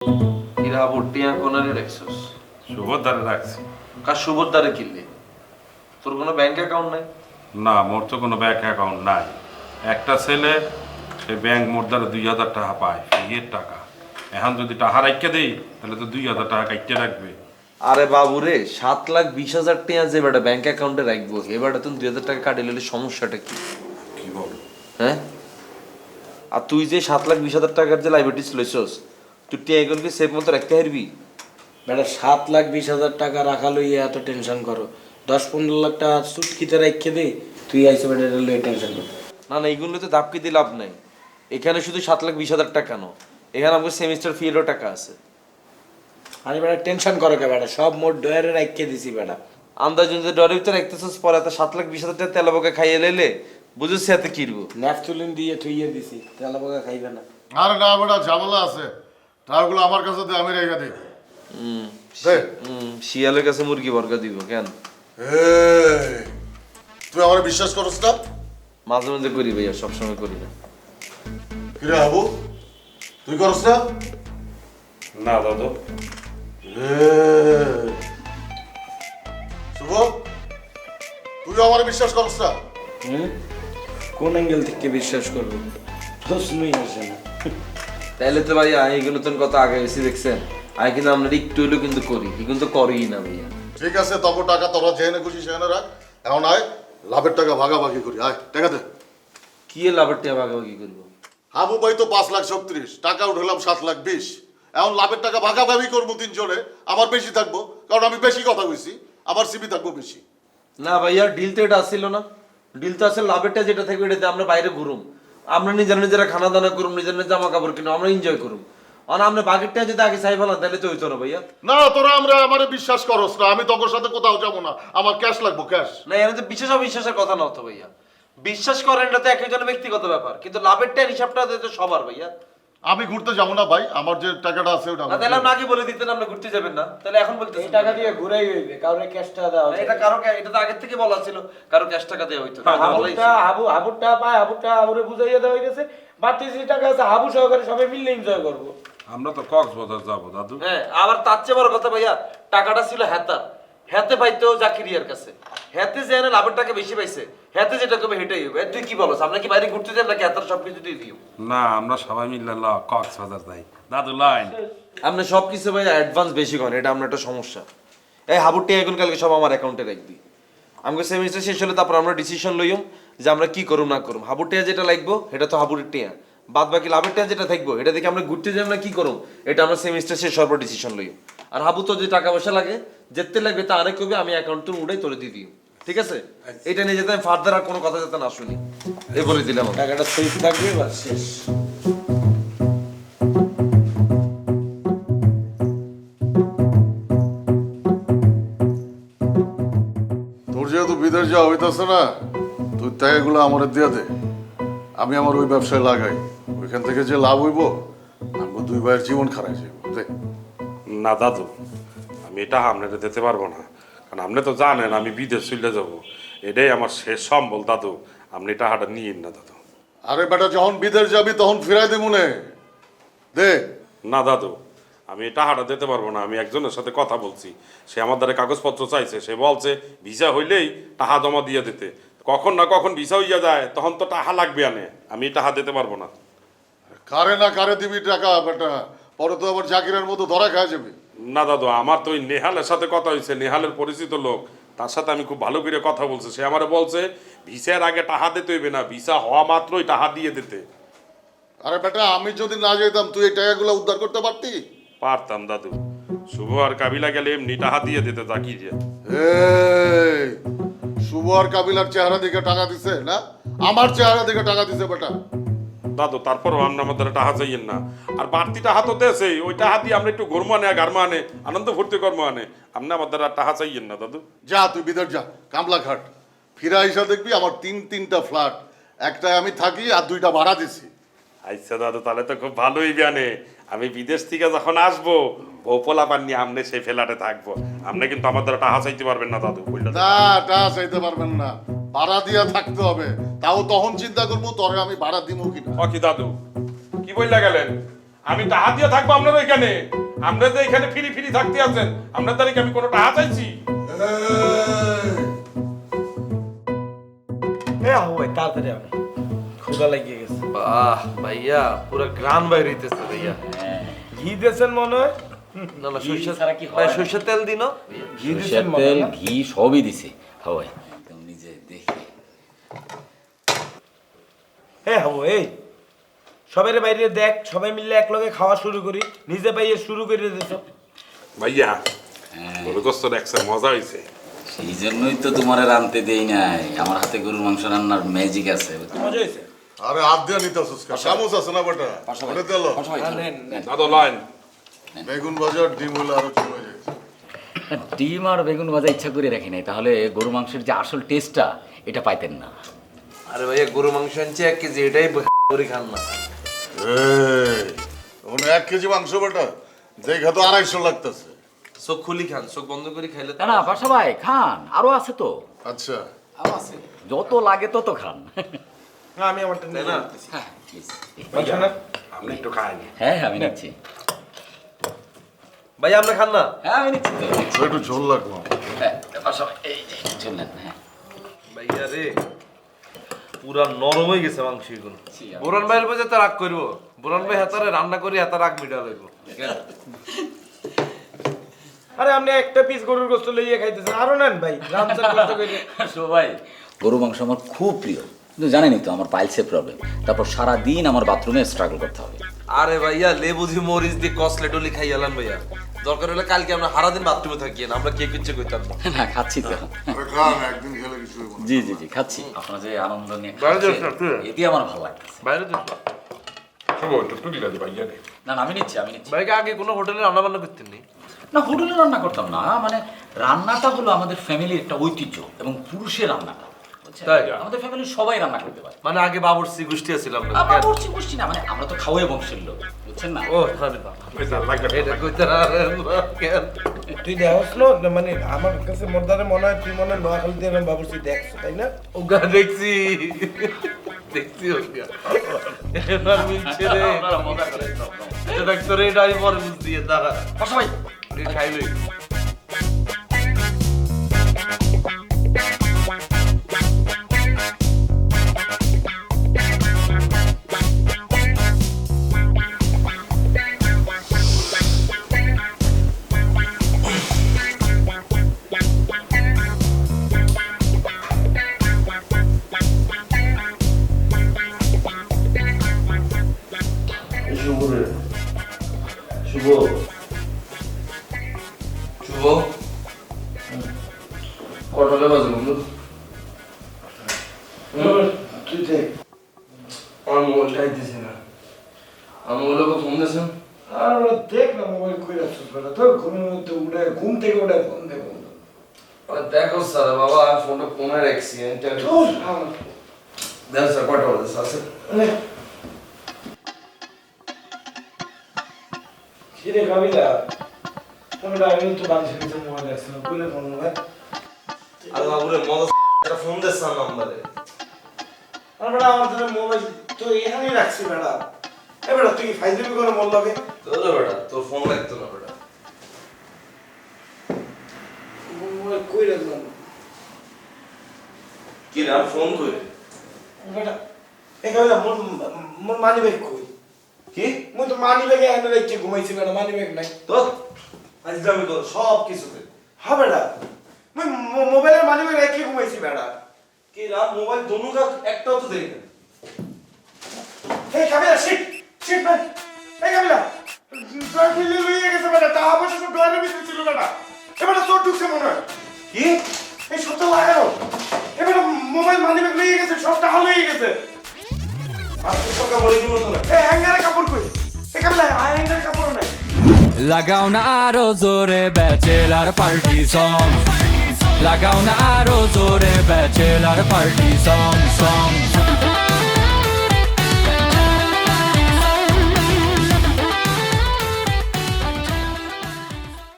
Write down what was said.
হীরা ভর্টিয়া কোনারে রাখছস? সুভদ্রারে রাখছি। কার সুভদ্রারে কিনলি? তোর কোনো ব্যাংক অ্যাকাউন্ট নাই? না, মোর তো কোনো ব্যাংক অ্যাকাউন্ট নাই। একটা ছেলে সে ব্যাংক মোর দ্বারা 2000 টাকা পায়, ফিয়ের টাকা। এখন যদি টাকা রাখতে দেই তাহলে তো 2000 টাকা কাটতে রাখবে। আরে বাবুরে, 7,20,000 টাকা যে বেটা ব্যাংক অ্যাকাউন্টে রাখবো, এবারে তুমি 2,000 টাকা কাটিয়ে নিলে সমস্যাটা কি? কি বল? হ্যাঁ, আর তুই যে 7,20,000 টাকার যে লাইব্রেরিটি লইছস, তুই টিয়াগুলোকে সেফ মতো রাখতে পারবি? বেটা 7,20,000 টাকা রাখা লইয়া এত টেনশন করো। 10-15 লাখ টাকা সুটকিতে রাখতে দে, তুই আইসো বেটা এটা লইয়া টেনশন কর। না না, এইগুলো তো দাপকে দিয়ে লাভ নাই। এখানে শুধু 7,20,000 টাকা কেন, এখানে আমাকে সেমিস্টার ফি এরও টাকা আছে। আরে বেটা টেনশন করো কে বেটা, সব মোট ডয়ারে রাখতে দিছি বেটা। আন্দাজ যদি ডরের ভিতরে রাখতেছিস, পরে এত 7,20,000 টাকা তেলাবোকা খাইয়ে লেলে বুঝেছি এতে কিরবো। ন্যাপথলিন দিয়ে থুইয়ে দিছি, তেলা পোকা খাইবে না। আরে না বেটা, ঝামেলা আছে। টাকাগুলো আমার কাছে দে, আমি রেখে দিই। দে। শিয়ালের কাছে মুরগি বর্গা দিব কেন? এই, তুই আমার বিশ্বাস করছ না? মাঝে মাঝে করি ভাইয়া, সবসময় করি না। কিরে হাবু, তুই করছ না? না দাদু। এই, শুভ, তুই আমার বিশ্বাস করছ না? কোন অ্যাঙ্গেল থেকে বিশ্বাস করবো, প্রশ্নই আসে না। তাইলে তো ভাইয়া এইগুলো তো কথা আগে এসে দেখছেন, আমি কিন্তু আপনার একটু হইলেও কিন্তু করি, কি কিন্তু করিই না ভাইয়া। ঠিক আছে, তখন টাকা তোরা যেখানে খুশি সেখানে রাখ। এখন আয়, লাভের টাকা ভাগাভাগি করি। আয় টাকা দে। কি লাভের টাকা ভাগাভাগি করবো? হাবু ভাই তো 5,36,000 টাকা উঠলাম 7,20,000। এখন লাভের টাকা ভাগাভাগি করবো তিনজনে। আমার বেশি থাকবো, কারণ আমি বেশি কথা কইছি। আমার সিবি থাকবো বেশি। না ভাইয়া, ডিল তো এটা আসছিল না। ডিল তো আসলে লাভেরটা যেটা থাকবে এটাতে আমরা বাইরে ঘুরুম, আমরা নিজেরা নিজেরা খানা দানা করুম, নিজের নিজের জামা কাপড় কিনুম, আমরা এনজয় করুম। আর আমরা বাগেরটা যদি আগে চাই ফেলাম তাহলে তো হইতো না ভাইয়া। না, তোরা আমারে বিশ্বাস করস না। আমি তোর সাথে কোথাও যাবো না। আমার ক্যাশ লাগবো, ক্যাশ। না, এর তো বিশ্বাস অবিশ্বাসের কথা না তো ভাইয়া। বিশ্বাস করেন এটা তো এক একজনের ব্যক্তিগত ব্যাপার, কিন্তু লাভেরটা হিসাবটা তো সবার ভাইয়া। আমি ঘুরতে যাবো না ভাই, আমার যে টাকাটা আছে ওটা না তাহলে আপনি আগে বলে দিতেন আপনি ঘুরতে যাবেন না, তাহলে এখন বলতে এই টাকা দিয়ে ঘুরাই হইবে, কারণে ক্যাশটা দেওয়া এটা কারো এটা তো আগের থেকে বলা ছিল, কারো ক্যাশ টাকা দেওয়া হইতো না, এটা বলাই ছিল। হাবুটা পায়, হাবুটা হাবুরে বুঝাইয়া দেওয়া হইতেছে। বাড়তি যে টাকা আছে হাবু সহকারে সবাই মিললে এনজয় করবো। আমরা তো কক্সবাজার যাবো দাদু। হ্যাঁ, আবার তার চেয়ে বড় কথা ভাইয়া, টাকাটা ছিল হেতার, হেতে পাইতো জাকিরিয়ার কাছে। হেতে যে এনে লাভের টাকা বেশি পাইছে, হেতে যেটা কবে হেঁটেই হবে। তুই কি বলছ, আমরা কি বাইরে ঘুরতে যাই নাকি হেতার সবকিছু দিয়ে দিও? না, আমরা সবাই মিলে কক্সবাজার যাই দাদু। লাইন আপনি সবকিছু ভাইয়া অ্যাডভান্স বেশি করেন, এটা আমরা একটা সমস্যা। এই হাবুর টিয়া এখন কালকে সব আমার অ্যাকাউন্টে রাখবি। আমাকে সেমিস্টার শেষ হলে তারপর আমরা ডিসিশন লইম যে আমরা কি করুম না করুম। হাবুর টিয়া যেটা লাগবো এটা তো হাবুর টিয়া, বাদ বাকি লাভের টিয়া যেটা থাকবো এটা দেখে আমরা ঘুরতে যাই না কি করুম, এটা আমরা সেমিস্টার শেষ হওয়ার পর ডিসিশন লইম। আর হাবু তো যে টাকা পয়সা লাগে যেতে লাগবে তা আরেক কবি আমি অ্যাকাউন্ট তো উড়াই তোলে দিয়ে দিও, ঠিক আছে? এটা নিয়ে যেতে আমি ফার্দার আর কোনো কথা যাতে না শুনি, এ বলে দিলাম আমি। টাকাটা সেফ থাকবে, বাস শেষ। তোর যেহেতু বিদেশ যাওয়া হইতেছে না, তুই টাকাগুলো আমার দিয়ে দে। আমি আমার ওই ব্যবসায় লাগাই। ওইখান থেকে যে লাভ হইব, আমাকে 2 ভাইয়ের জীবন খারাপ যাইব। দে। না দাদু, আমি এটা আপনাকে দিতে পারবো না, কারণ আপনি তো জানেন আমি বিদেশ চলে যাব। এটাই আমার শেষ সম্বল দাদু, আপনি টাকাটা নিয়েন না দাদু। আরে বেটা, যখন বিদেশ যাবি তখন ফিরাই দিব নে। দে। না দাদু, আমি এই টাকাটা দিতে পারবো না। আমি একজনের সাথে কথা বলছি, সে আমার দ্বারা কাগজপত্র চাইছে। সে বলছে ভিসা হইলেই টাকা জমা দিয়ে দিতে। কখন না কখন ভিসা হইয়া যায়, তখন তো টাকা লাগবে আনে। আমি টাকা দিতে পারবো না। কারে না কারে দিবি টাকা বেটা, পরে তো আবার জাকিরের মতো ধরা খাওয়া যাবে। না দাদু, আমার তো ওই নেহালের সাথে কথা হয়েছে, নেহালের পরিচিত লোক, তার সাথে আমি খুব ভালো করে কথা বলছি। সে আমারে বলছে ভিসার আগে টাকা দিতে হইবে না, ভিসা হওয়া মাত্রই টাকা দিয়ে দিতে। আরে বেটা, আমি যদি না যেতাম তুই এই টাকাগুলো উদ্ধার করতে পারতি? পারতাম দাদু, শুভ আর কাবিলা গেলে এমনি টাকা দিয়ে দিতে জাকি যে। এই, শুভ আর কাবিলার চেহারা দেখে টাকা দিছে না, আমার চেহারা দেখে টাকা দিছে বেটা। দাদু তারপরও আমরা আমাদের টাকা চাইয়েন না। আর বাড়তি টাকা তো দেছে, ওই টাকা দিয়ে আমরা একটু ঘুরমো আনে, গারমা আনে, আনন্দ ফুর্তি কর্ম আনে। আপনি আমাদের আর টাকা চাইয়েন না দাদু। যা তুই বিদেশ যা, কামলাঘাট ফিরা হিসা দেখবি আমার 3-3টা ফ্ল্যাট, একটায় আমি থাকি আর 2টা ভাড়া দিছি। আচ্ছা দাদু, তাহলে তো খুব ভালোই জানে। আমি বিদেশ থেকে যখন আসবো বৌপলা পান নিয়ে আপনি সেই ফ্ল্যাটে থাকবো। আপনি কিন্তু আমাদের টাকা চাইতে পারবেন না দাদু, বুঝলেন? না, টা চাইতে পারবেন না, ভাড়া দিয়া থাকতে হবে। তাও তখন চিন্তা করবো তোরে আমি ভাড়া দিব কিনা। ও কি দাদু, কি বললা গেলেন? আমি টাহা দিয়ে থাকবো আপনার ওইখানে। আমরা যে এখানে ফিরি ফিরি থাকতে আছেন, আপনার দ্বারা কি আমি কোনো টাহা চাইছি? ভাই তাড়াতাড়ি আমি ক্ষুধা লাগিয়ে গেছে। বাহ ভাইয়া পুরো গ্রান বাইর হইতেছে ভাইয়া। ঘি দিয়েছেন মনে হয়? না না ঘি সরিষা ছাড়া কি হয়? ভাই সরিষার তেল দিন। ঘি দিয়েছেন সরষের মনে তেল হয় না? ঘি সবই দিছে হয় একদম নিজে দেখে। হ্যাঁ হবো এই সবাই বাইরে দেখ, সবাই মিলে এক লগে খাওয়া শুরু করি, নিজে পাইয়ে শুরু করে দিছ। ভাইয়া হ্যাঁ, গরু গোস্ত দেখছেন, মজা হয়েছে। সেই জন্যই তো তোমার রাঁধতে দেই নাই। আমার হাতে গরুর মাংস রান্নার ম্যাজিক আছে। মজা হয়েছে? আরে হাত দিয়ে নিতেছিস চামচ আছে না বেটা ওটা তেল দাদা লাইন বেগুন ভাজা আর ডিম হলে আরো জমে যায়। ডিম আর বেগুন ভাজা ইচ্ছা করে রাখি নাই, তাহলে গরু মাংসের যে আসল টেস্টটা এটা পাইতেন না। আরে ভাইয়া গরু মাংস আনছে 1 কেজি, এটাই করে খান না। এই ওখানে 1 কেজি মাংস বেটা দেখা তো 250 লাগতেছে। চোখ খুলি খান, চোখ বন্ধ করে খাইলে না না বাসা ভাই খান, আরো আছে তো, আচ্ছা আরো আছে, যত লাগে তত খান। না আমি আমারটা তাই নিয়ে না? হ্যাঁ please। বলছো না? আপনি একটু খান। হ্যাঁ হ্যাঁ, আমি নিচ্ছি। ভাইয়া আপনি খান না? হ্যাঁ আমি নিচ্ছি তো, নিচ্ছি। তো একটু ঝোল লাগবে আমার। হ্যাঁ, বাসা ভাই, এই যে চললেন। হ্যাঁ ভাইয়া রে পুরা নরম হয়ে গেছে মাংস এগুলো। ছি, বোরান ভাইয়ের বাজে তো রাগ করবো, বোরান ভাই হাতারে রান্না করি হাতা রাগ মিটা লাগবো। আরে আপনি একটা পিস গরুর গোস্ত লইয়ে খাইতেছেন, আরো নেন ভাই, রামচান কষ্ট করে। সবাই গরু মাংস আমার খুব প্রিয়, কিন্তু জানেনই তো আমার পাইলসের প্রবলেম। তারপর সারা দিন আমার বাথরুমে স্ট্রাগল করতে হবে। আরে ভাইয়া লেবু দিয়ে মরিচ দিয়ে কসলে টলি খাই এলাম ভাইয়া। দরকার হলে কালকে আমরা সারা দিন বাথরুমে থাকি না, আমরা কে কিচ্ছে কইতাম না। না খাচ্ছি তো। আরে খান একদিন খেলে কিছু হইব না। জি জি জি খাচ্ছি। আপনারা যে আনন্দ নিয়ে বাইরে যাস খাচ্ছেন, না, তুই? এতে আমার ভালো লাগছে। বাইরে তো শুভ একটু টুকি লাগে ভাইয়া রে। না না আমি নিচ্ছি, আমি নিচ্ছি। ভাইকে আগে কোনো হোটেলে রান্না বান্না করতেন নি? না হোটেলে রান্না করতাম না, মানে রান্নাটা হলো আমাদের ফ্যামিলির একটা ঐতিহ্য এবং পুরুষের রান্নাটা, বুঝছেন? তাই? আমাদের ফ্যামিলির সবাই রান্না করতে পারে। মানে আগে বাবুর্চি গোষ্ঠী ছিলাম না। আমরা করছি করছি না, মানে আমরা তো খাওয়াই বংশের লোক, বুঝছেন না? ও আরে বাবা, পয়সা লাগবে এটা কইতে পারেন না কেন? তুই দেখছ না, মানে আমার কাছে মর্দারে মনে হয় তুই মনে হয় নোয়াখালীতে এরকম বাবুর্চি দেখছো, তাই না? ওগা দেখছি, দেখছি ওগা। এবার মিলছে রে। আপনারা মজা করেন সব। এটা ডাক্তার এটা আমি পরে বুঝ দিয়ে দাঁড়া। বসো ভাই। এটা খাইলই। শুভ রে। শুভ। শুভ। কটালে বাজে বন্ধু? তুই দেখ, আমার মোবাইলটা আইতেছে না। আমার মোবাইলকে ফোন দিয়েছেন? আর ওরা দেখ না মোবাইল কই রাখছিস বেটা, তোর ঘুমের মধ্যে উঠে ঘুম থেকে উঠে ফোন দে বন্ধু। দেখো স্যার বাবা ফোনটা কোনে রাখছি। তোর আমার দেন স্যার কটা বাজে স্যার? নে। কিরে কাবিলা, তুমি আমি তো বাংলাদেশে কিছু মোবাইল রাখছিলাম, কইলে ফোন ভাই। আর বাবুরে মজা একটা ফোন দিয়েছে নাম্বারে। আর বেটা আমার জন্য মোবাইল তো এখানেই রাখছি বেটা। এ বেটা তুই কি ফাইজলামি করে মোর লগে? তোর বেটা তোর ফোন লাগতো না বেটা। মোবাইল কই রাখলাম কি রে ফোন কই? বেটা? এ কাবিলা মোর মোর মানি ব্যাগ কই? কি? মুই তো মানি ব্যাগে এনে রেখে ঘুমাইছি বেটা, মানি ব্যাগ নাই। তোর ফাইজলামি কর সব কিছুতে। হ্যাঁ বেটা, মুই মোবাইলের মানি ব্যাগ রেখে ঘুমাইছি বেটা। কি রাত মোবাইল দোনো কাজ একটাও তো দেই না। এই কাবিলা শিট শিট ভাই, এই কাবিলা ড্রয়ার খুলে লইয়ে গেছে বেটা, টাকা পয়সা সব ড্রয়ারের ভিতরে ছিল বেটা। এবারে চোর ঢুকছে মনে হয়। কি? এই সবটা লাগানো, এবারে মোবাইল মানি ব্যাগ লইয়ে গেছে, সব টাকা লইয়ে গেছে। আজকে সকাল বলে দিব তো না। এই হ্যাঙ্গারে কাপড় কই? এই কাবিলা হ্যাঙ্গারে কাপড় নাই। লাগাও না আরো জোরে ব্যাচেলার পার্টি সং, লাগাও না আরো জোরে ব্যাচেলার পার্টি সং সং।